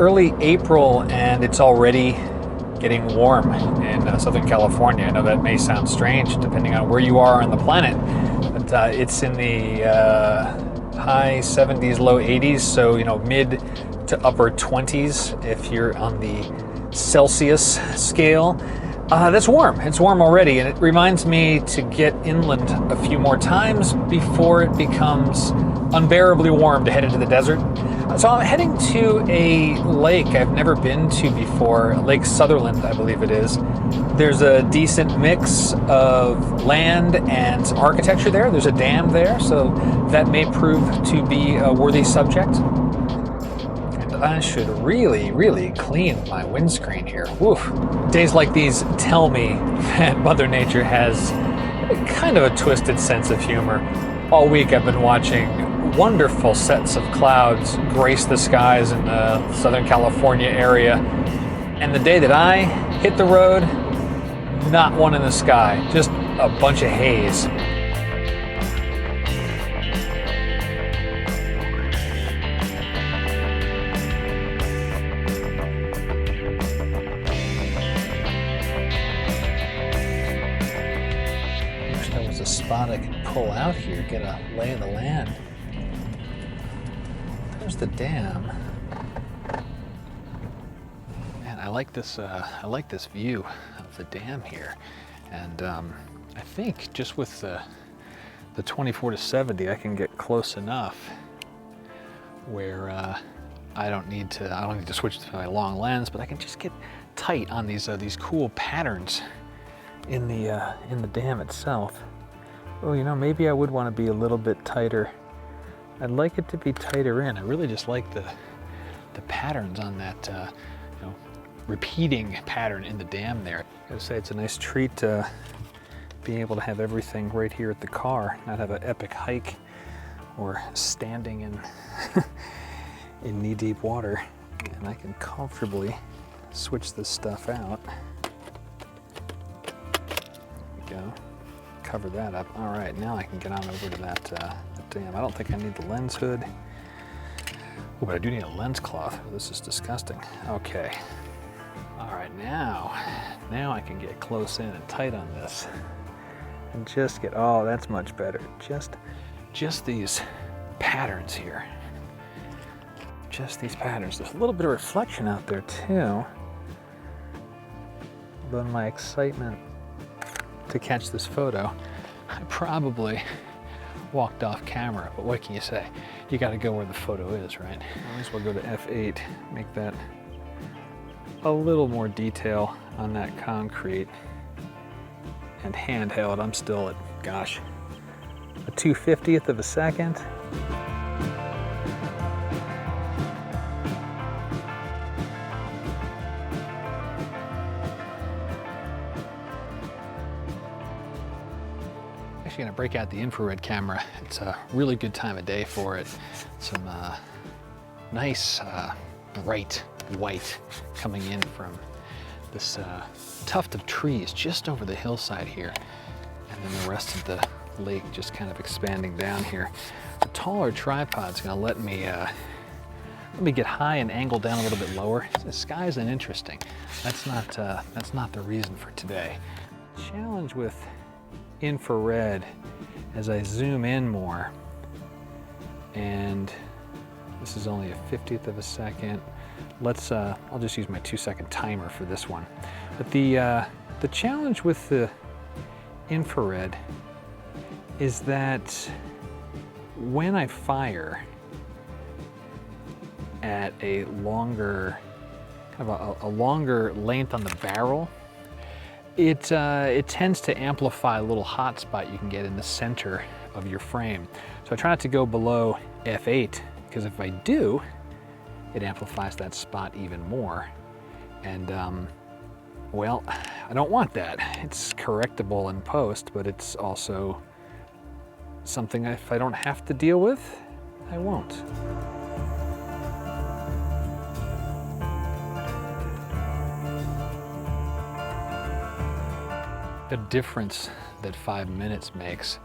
early April and it's already getting warm in Southern California. I know that may sound strange depending on where you are on the planet, but it's in the high 70s, low 80s, so mid to upper 20s if you're on the Celsius scale. That's warm. It's warm already, and it reminds me to get inland a few more times before it becomes unbearably warm to head into the desert. So I'm heading to a lake I've never been to before, Lake Sutherland, I believe it is. There's a decent mix of land and some architecture there. There's a dam there, so that may prove to be a worthy subject. I should really clean my windscreen here. Woof. Days like these tell me that Mother Nature has kind of a twisted sense of humor. All week I've been watching wonderful sets of clouds grace the skies in the Southern California area. And the day that I hit the road, not one in the sky, just a bunch of haze. A spot I can pull out here, get a lay of the land. There's the dam. Man, I like this view of the dam here, and I think just with the 24 to 70, I can get close enough where I don't need to switch to my long lens, but I can just get tight on these cool patterns in the dam itself. Oh, maybe I would want to be a little bit tighter. I'd like it to be tighter in. I really just like the patterns on that, repeating pattern in the dam there. I gotta say, it's a nice treat being able to have everything right here at the car, not have an epic hike or standing in in knee-deep water. And I can comfortably switch this stuff out. There we go. Cover that up. All right, now I can get on over to that dam. I don't think I need the lens hood. Oh, but I do need a lens cloth. Oh, this is disgusting. Okay. All right, now I can get close in and tight on this, and just get. Oh, that's much better. Just these patterns here. Just these patterns. There's a little bit of reflection out there too. But in my excitement to catch this photo, I probably walked off camera, but what can you say? You gotta go where the photo is, right? I might as well go to F8, make that a little more detail on that concrete, and handheld, I'm still at, gosh, a 2/50th of a second. Actually gonna break out the infrared camera. It's a really good time of day for it. Some nice bright white coming in from this tuft of trees just over the hillside here, and then the rest of the lake just kind of expanding down here. The taller tripod's gonna let me get high and angle down a little bit lower. The sky isn't interesting. That's not the reason for today. Challenge with infrared as I zoom in more, and this is only a 50th of a second. Let's I'll just use my 2-second timer for this one. But the challenge with the infrared is that when I fire at a longer a longer length on the barrel, it tends to amplify a little hot spot you can get in the center of your frame. So I try not to go below f8, because if I do, it amplifies that spot even more. And well, I don't want that. It's correctable in post, but it's also something if I don't have to deal with, I won't. The difference that 5 minutes makes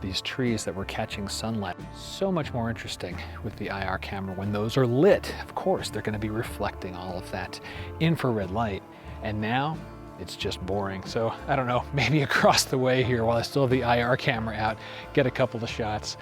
these trees that were catching sunlight. So much more interesting with the IR camera when those are lit. Of course, they're going to be reflecting all of that infrared light. And now it's just boring. So I don't know, maybe across the way here while I still have the IR camera out, get a couple of shots.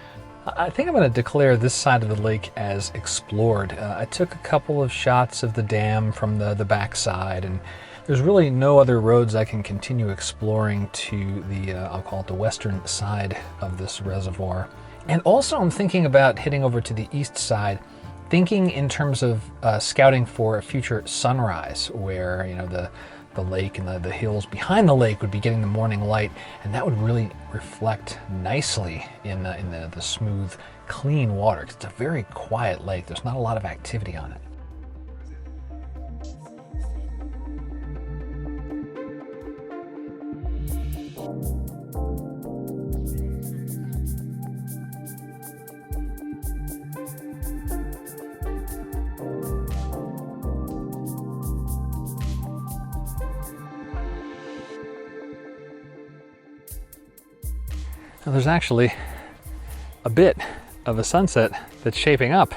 I think I'm going to declare this side of the lake as explored. I took a couple of shots of the dam from the backside, and there's really no other roads I can continue exploring to the, I'll call it the western side of this reservoir. And also I'm thinking about heading over to the east side, thinking in terms of scouting for a future sunrise where, you know, the lake and the hills behind the lake would be getting the morning light, and that would really reflect nicely in the smooth, clean water. It's a very quiet lake. There's not a lot of activity on it. Now, there's actually a bit of a sunset that's shaping up,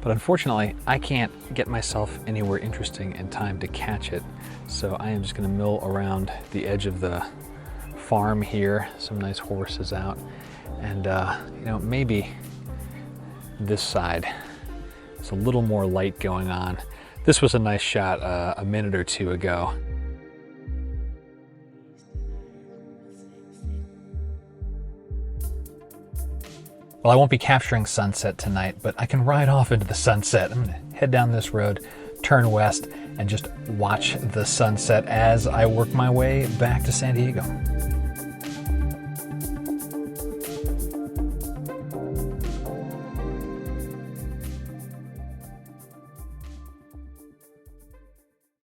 but unfortunately I can't get myself anywhere interesting in time to catch it. So I am just going to mill around the edge of the farm here, some nice horses out, and you know, maybe this side, it's a little more light going on. This was a nice shot a minute or two ago. Well, I won't be capturing sunset tonight, but I can ride off into the sunset. I'm gonna head down this road, turn west, and just watch the sunset as I work my way back to San Diego.